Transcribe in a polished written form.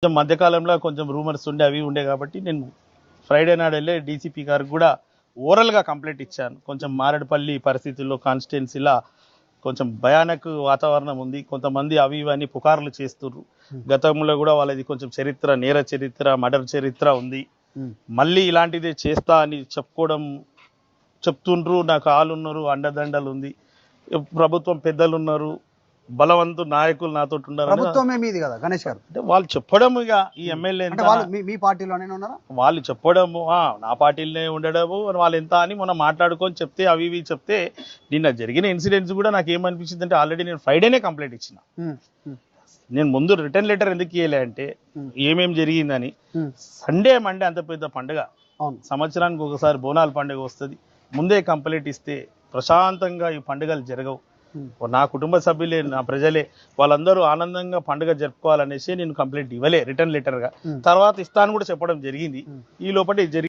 కొంచెం మధ్యకాలంలో కొంచెం రూమర్స్ ఉండే అవి ఉండే కాబట్టి నేను ఫ్రైడే నాడు వెళ్ళి డీసీపీ గారికి కూడా ఓరల్గా కంప్లైంట్ ఇచ్చాను. కొంచెం మారేడుపల్లి పరిస్థితుల్లో కాన్స్టిట్యున్సీలా కొంచెం భయానక వాతావరణం ఉంది. కొంతమంది అవి ఇవన్నీ పుకార్లు చేస్తున్నారు. గతంలో కూడా వాళ్ళది కొంచెం చరిత్ర, నేర చరిత్ర, మర్డర్ చరిత్ర ఉంది. మళ్ళీ ఇలాంటిదే చేస్తా అని చెప్తుండ్రు. నాకు ఆలున్నారు, అండదండలు ఉంది, ప్రభుత్వం పెద్దలు ఉన్నారు, బలవంతు నాయకులు నాతో ఉన్నారు. ప్రభుత్వమే మీది కదా గణేష్ గారు, అంటే వాళ్ళు చెప్పడం, ఇక ఈ ఎమ్మెల్యే మీ పార్టీలోనే ఉన్నారా? వాళ్ళు చెప్పడము, నా పార్టీలోనే ఉండడము, వాళ్ళు ఎంత అని మనం మాట్లాడుకొని చెప్తే అవి ఇవి చెప్తే నిన్న జరిగిన ఇన్సిడెంట్స్ కూడా నాకు ఏమనిపించింది అంటే ఆల్రెడీ నేను ఫ్రైడేనే కంప్లైంట్ ఇచ్చిన. నేను ముందు రిటర్న్ లెటర్ ఎందుకు ఇవ్వలే అంటే ఏమేమి జరిగిందని. సండే మండే అంత పెద్ద పండుగ, సంవత్సరానికి ఒకసారి బోనాల పండుగ వస్తుంది. ముందే కంప్లైంట్ ఇస్తే ప్రశాంతంగా ఈ పండుగలు జరగవు. నా కుటుంబ సభ్యులే, నా ప్రజలే, వాళ్ళందరూ ఆనందంగా పండుగ జరుపుకోవాలనేసి నేను కంప్లైంట్ ఇవ్వలే రిటర్న్ లెటర్గా. తర్వాత ఇస్తాను కూడా చెప్పడం జరిగింది. ఈ లోపల